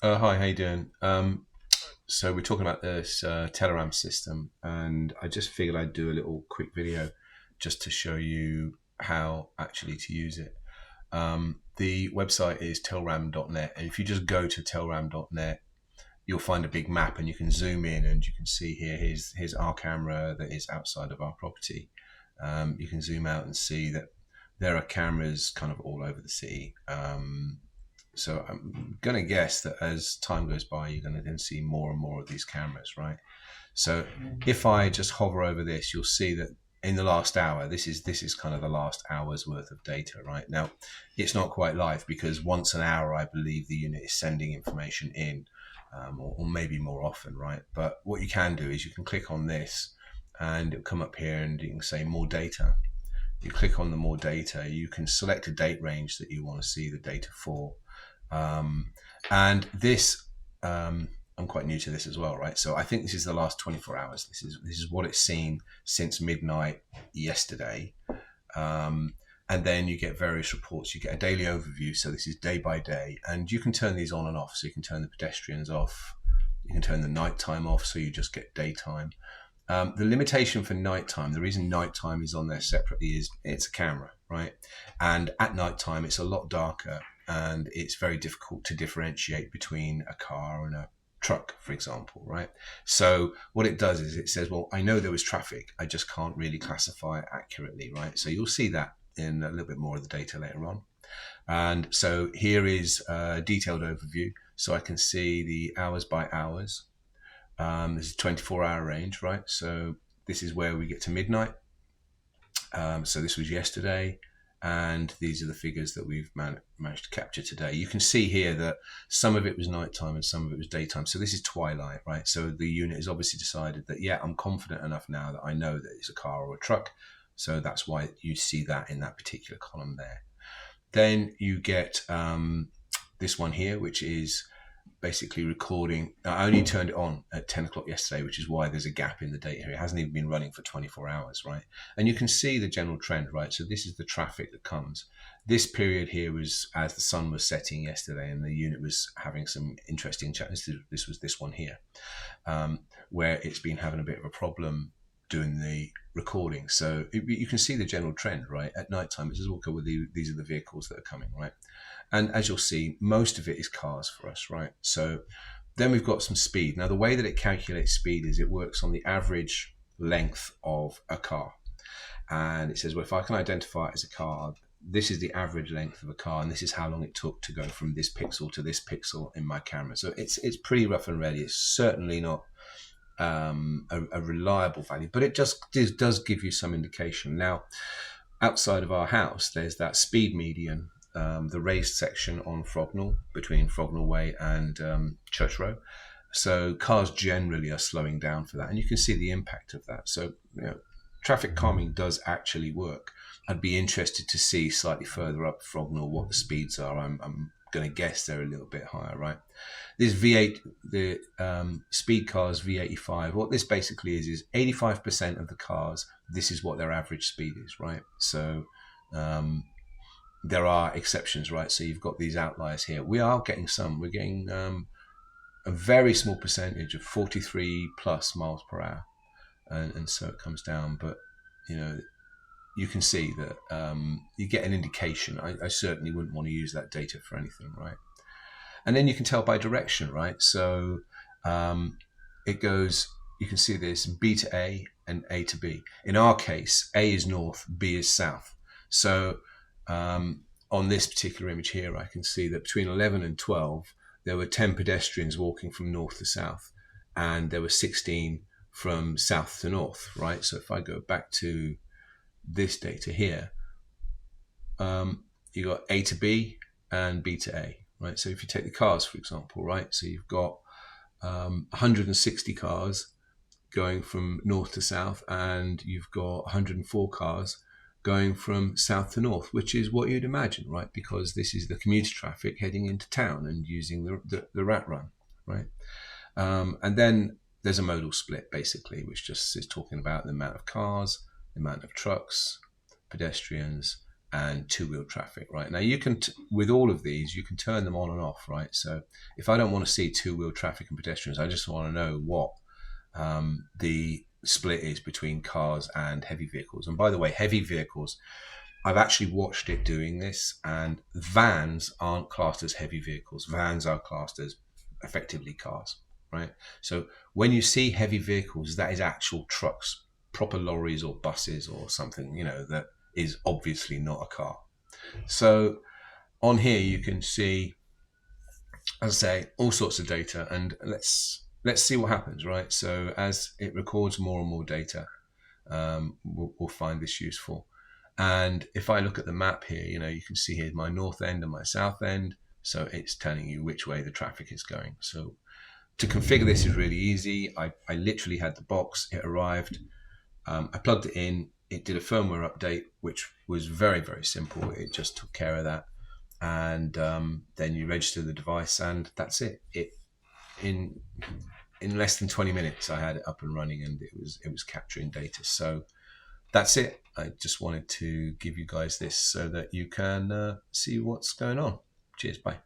Hi, how you doing? So we're talking about this Telram system, and I just figured I'd do a little quick video just to show you how actually to use it. The website is telram.net, and if you just go to telram.net, you'll find a big map, and you can zoom in, and you can see here. Here's our camera that is outside of our property. You can zoom out and see that there are cameras kind of all over the city. So I'm going to guess that as time goes by, you're going to then see more and more of these cameras, right? So if I just hover over this, you'll see that in the last hour, this is kind of the last hour's worth of data, right? Now, it's not quite live because once an hour, I believe the unit is sending information in, or maybe more often, right? But what you can do is you can click on this, and it'll come up here, and you can say more data. You click on the more data, you can select a date range that you want to see the data for. And this, I'm quite new to this as well, right? So I think this is the last 24 hours. This is what it's seen since midnight yesterday. And then you get various reports. You get a daily overview. So this is day by day, and you can turn these on and off. So you can turn the pedestrians off. You can turn the nighttime off, so you just get daytime. The limitation for nighttime, the reason nighttime is on there separately is it's a camera, right? And at nighttime, it's a lot darker, and it's very difficult to differentiate between a car and a truck, for example, right? So what it does is it says, well, I know there was traffic, I just can't really classify it accurately, right? So you'll see that in a little bit more of the data later on. And so here is a detailed overview. So I can see the hours by hours. This is a 24-hour range, right? So this is where we get to midnight. So this was yesterday, and these are the figures that we've managed to capture today. You can see here that some of it was nighttime and some of it was daytime. So this is twilight, right? So the unit has obviously decided that, yeah, I'm confident enough now that I know that it's a car or a truck. So that's why you see that in that particular column there. Then you get this one here, which is basically recording. I only turned it on at 10 o'clock yesterday, which is why there's a gap in the data here. It hasn't even been running for 24 hours, right? And you can see the general trend, right? So this is the traffic that comes. This period here was as the sun was setting yesterday, and the unit was having some interesting challenges. This was this one here, where it's been having a bit of a problem doing the recording. So you can see the general trend, right? At nighttime, it says, okay, well, these are the vehicles that are coming, right? And as you'll see, most of it is cars for us, right? So then we've got some speed. Now, the way that it calculates speed is it works on the average length of a car. And it says, well, if I can identify it as a car, this is the average length of a car, and this is how long it took to go from this pixel to this pixel in my camera. So it's pretty rough and ready. It's certainly not a reliable value, but it just does give you some indication. Now, outside of our house, there's that speed median, the raised section on Frognall, between Frognall Way and Church Row. So cars generally are slowing down for that, and you can see the impact of that. So traffic calming does actually work. I'd be interested to see slightly further up Frognall what the speeds are. I'm going to guess they're a little bit higher, right? This V8, the speed cars V85, what this basically is 85% of the cars, this is what their average speed is, right? So there are exceptions, right? So you've got these outliers here. We are getting some. We're getting a very small percentage of 43 plus miles per hour, and so it comes down. But you can see that you get an indication. I certainly wouldn't want to use that data for anything, right? And then you can tell by direction, right? So it goes. You can see this B to A and A to B. In our case, A is north, B is south. So on this particular image here, I can see that between 11 and 12, there were 10 pedestrians walking from north to south, and there were 16 from south to north, right? So if I go back to this data here, you got A to B and B to A, right? So if you take the cars, for example, right? So you've got 160 cars going from north to south, and you've got 104 cars going from south to north, which is what you'd imagine, right? Because this is the commuter traffic heading into town and using the rat run, right? And then there's a modal split, basically, which just is talking about the amount of cars, the amount of trucks, pedestrians, and two-wheel traffic, right? Now you can, with all of these, you can turn them on and off, right? So if I don't want to see two-wheel traffic and pedestrians, I just want to know what the split is between cars and heavy vehicles. And by the way, heavy vehicles, I've actually watched it doing this, and vans aren't classed as heavy vehicles. Vans are classed as effectively cars, right? So when you see heavy vehicles, that is actual trucks, proper lorries or buses or something, that is obviously not a car. So on here you can see, as I say, all sorts of data, and let's see what happens, right? So as it records more and more data, we'll find this useful. And if I look at the map here, you can see here my north end and my south end. So it's telling you which way the traffic is going. So to configure this is really easy. I literally had the box, it arrived, I plugged it in, it did a firmware update, which was very, very simple. It just took care of that. And then you register the device, and that's it. In less than 20 minutes, I had it up and running, and it was capturing data. So that's it. I just wanted to give you guys this so that you can see what's going on. Cheers, bye.